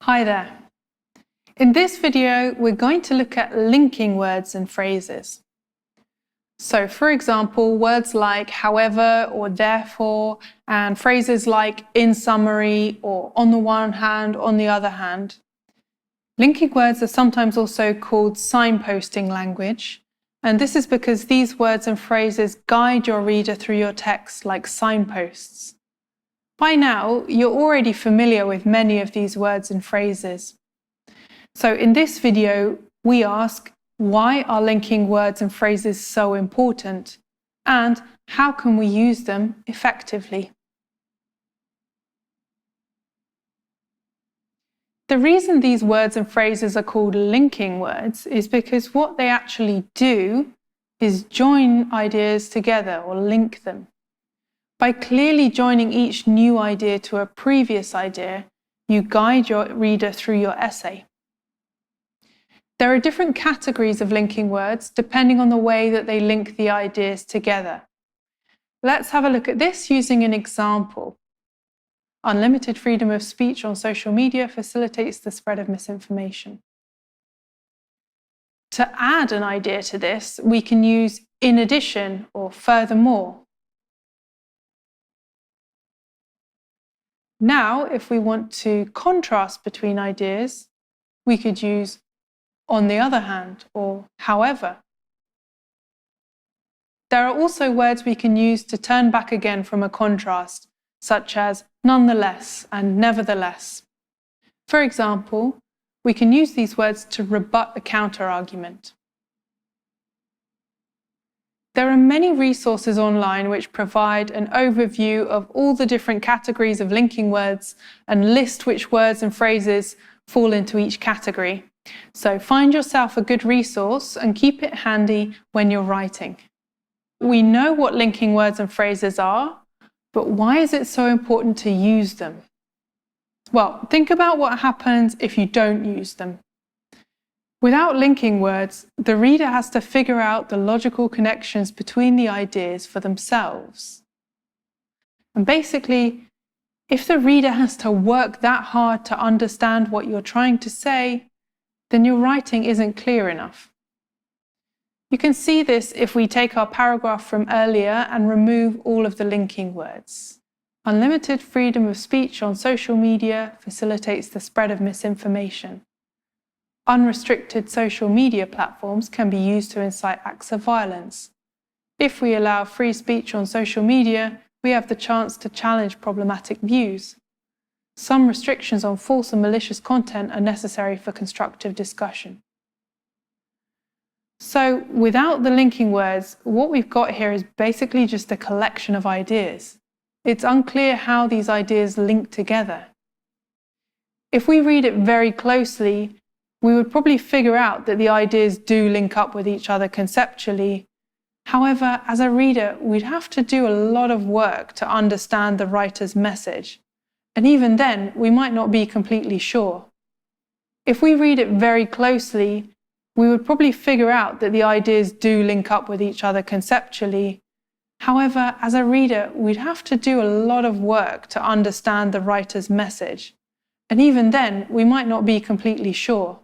Hi there. In this video, we're going to look at linking words and phrases. So, for example, words like however or therefore, and phrases like in summary or on the one hand, on the other hand. Linking words are sometimes also called signposting language, and this is because these words and phrases guide your reader through your text like signposts. By now, you're already familiar with many of these words and phrases. So in this video, we ask, why are linking words and phrases so important? And how can we use them effectively? The reason these words and phrases are called linking words is because what they actually do is join ideas together or link them. By clearly joining each new idea to a previous idea, you guide your reader through your essay. There are different categories of linking words depending on the way that they link the ideas together. Let's have a look at this using an example. Unlimited freedom of speech on social media facilitates the spread of misinformation. To add an idea to this, we can use in addition or furthermore. Now, if we want to contrast between ideas, we could use on the other hand or however. There are also words we can use to turn back again from a contrast, such as nonetheless and nevertheless. For example, we can use these words to rebut a counter-argument. There are many resources online which provide an overview of all the different categories of linking words and list which words and phrases fall into each category. So find yourself a good resource and keep it handy when you're writing. We know what linking words and phrases are, but why is it so important to use them? Well, think about what happens if you don't use them. Without linking words, the reader has to figure out the logical connections between the ideas for themselves. And basically, if the reader has to work that hard to understand what you're trying to say, then your writing isn't clear enough. You can see this if we take our paragraph from earlier and remove all of the linking words. Unlimited freedom of speech on social media facilitates the spread of misinformation. Unrestricted social media platforms can be used to incite acts of violence. If we allow free speech on social media, we have the chance to challenge problematic views. Some restrictions on false and malicious content are necessary for constructive discussion. So, without the linking words, what we've got here is basically just a collection of ideas. It's unclear how these ideas link together. If we read it very closely, we would probably figure out that the ideas do link up with each other conceptually. However, as a reader, we'd have to do a lot of work to understand the writer's message. And even then, we might not be completely sure. If we read it very closely, we would probably figure out that the ideas do link up with each other conceptually. However, as a reader, we'd have to do a lot of work to understand the writer's message. And even then, we might not be completely sure.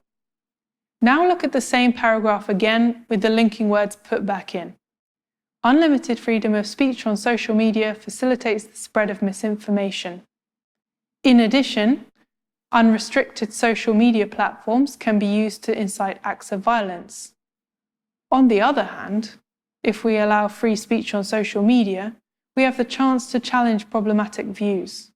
Now look at the same paragraph again with the linking words put back in. Unlimited freedom of speech on social media facilitates the spread of misinformation. In addition, unrestricted social media platforms can be used to incite acts of violence. On the other hand, if we allow free speech on social media, we have the chance to challenge problematic views.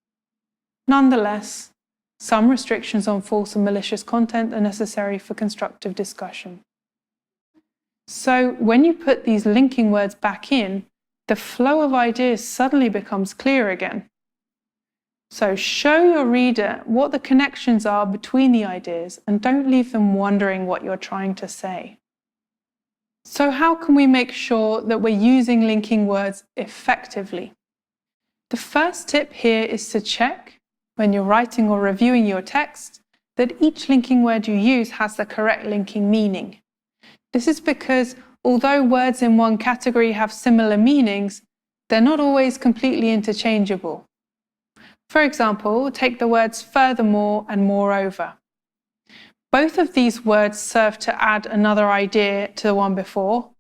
Nonetheless, some restrictions on false and malicious content are necessary for constructive discussion. So, when you put these linking words back in, the flow of ideas suddenly becomes clear again. So, show your reader what the connections are between the ideas and don't leave them wondering what you're trying to say. So, how can we make sure that we're using linking words effectively? The first tip here is to check, when you're writing or reviewing your text, that each linking word you use has the correct linking meaning. This is because although words in one category have similar meanings, they're not always completely interchangeable. For example, take the words furthermore and moreover. Both of these words serve to add another idea to the one before,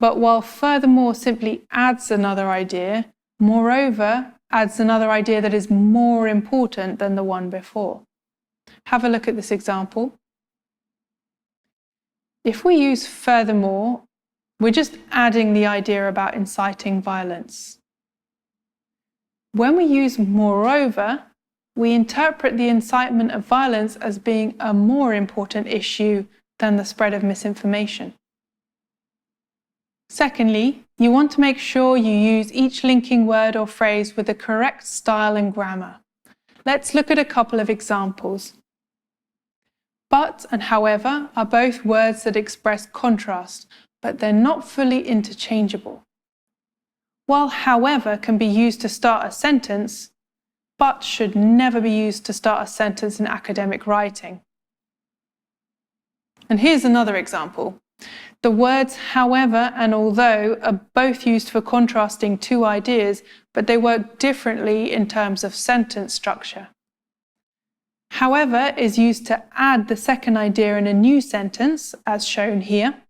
but while furthermore simply adds another idea, moreover adds another idea that is more important than the one before. Have a look at this example. If we use furthermore, we're just adding the idea about inciting violence. When we use moreover, we interpret the incitement of violence as being a more important issue than the spread of misinformation. Secondly, you want to make sure you use each linking word or phrase with the correct style and grammar. Let's look at a couple of examples. But and however are both words that express contrast, but they're not fully interchangeable. While however can be used to start a sentence, but should never be used to start a sentence in academic writing. And here's another example. The words however and although are both used for contrasting two ideas, but they work differently in terms of sentence structure. However is used to add the second idea in a new sentence, as shown here.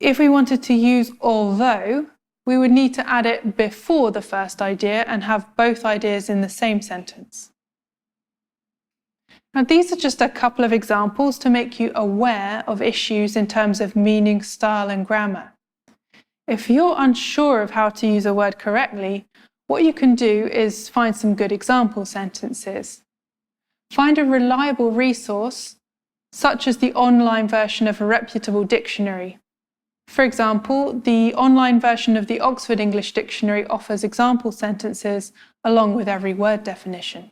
If we wanted to use although, we would need to add it before the first idea and have both ideas in the same sentence. Now, these are just a couple of examples to make you aware of issues in terms of meaning, style, and grammar. If you're unsure of how to use a word correctly, what you can do is find some good example sentences. Find a reliable resource, such as the online version of a reputable dictionary. For example, the online version of the Oxford English Dictionary offers example sentences along with every word definition.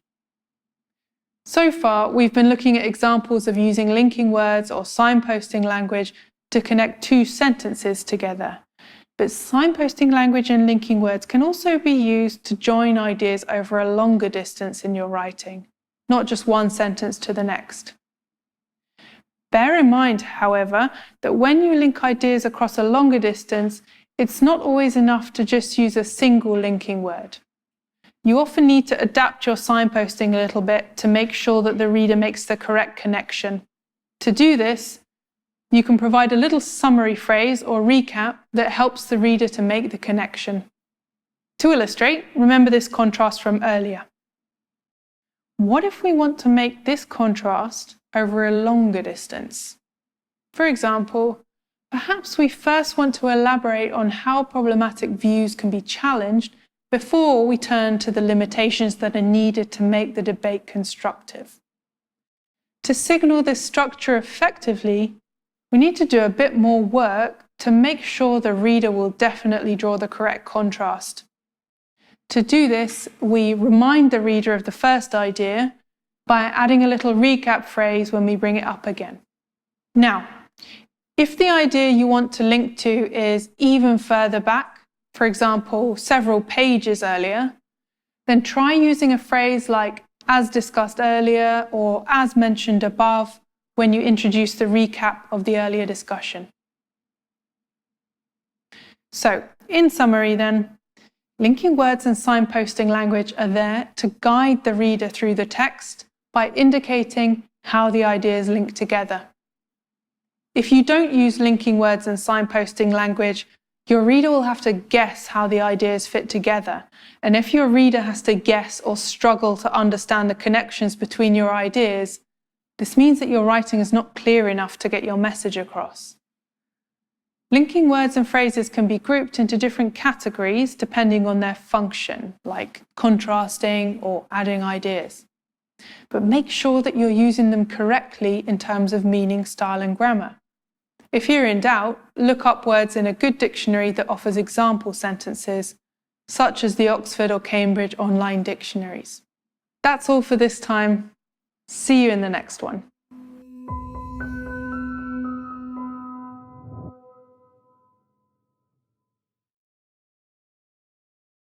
So far, we've been looking at examples of using linking words or signposting language to connect two sentences together. But signposting language and linking words can also be used to join ideas over a longer distance in your writing, not just one sentence to the next. Bear in mind, however, that when you link ideas across a longer distance, it's not always enough to just use a single linking word. You often need to adapt your signposting a little bit to make sure that the reader makes the correct connection. To do this, you can provide a little summary phrase or recap that helps the reader to make the connection. To illustrate, remember this contrast from earlier. What if we want to make this contrast over a longer distance? For example, perhaps we first want to elaborate on how problematic views can be challenged before we turn to the limitations that are needed to make the debate constructive. To signal this structure effectively, we need to do a bit more work to make sure the reader will definitely draw the correct contrast. To do this, we remind the reader of the first idea by adding a little recap phrase when we bring it up again. Now, if the idea you want to link to is even further back, for example, several pages earlier, then try using a phrase like as discussed earlier or as mentioned above when you introduce the recap of the earlier discussion. So, in summary then, linking words and signposting language are there to guide the reader through the text by indicating how the ideas link together. If you don't use linking words and signposting language, your reader will have to guess how the ideas fit together. And if your reader has to guess or struggle to understand the connections between your ideas, this means that your writing is not clear enough to get your message across. Linking words and phrases can be grouped into different categories depending on their function, like contrasting or adding ideas. But make sure that you're using them correctly in terms of meaning, style, and grammar. If you're in doubt, look up words in a good dictionary that offers example sentences, such as the Oxford or Cambridge online dictionaries. That's all for this time. See you in the next one.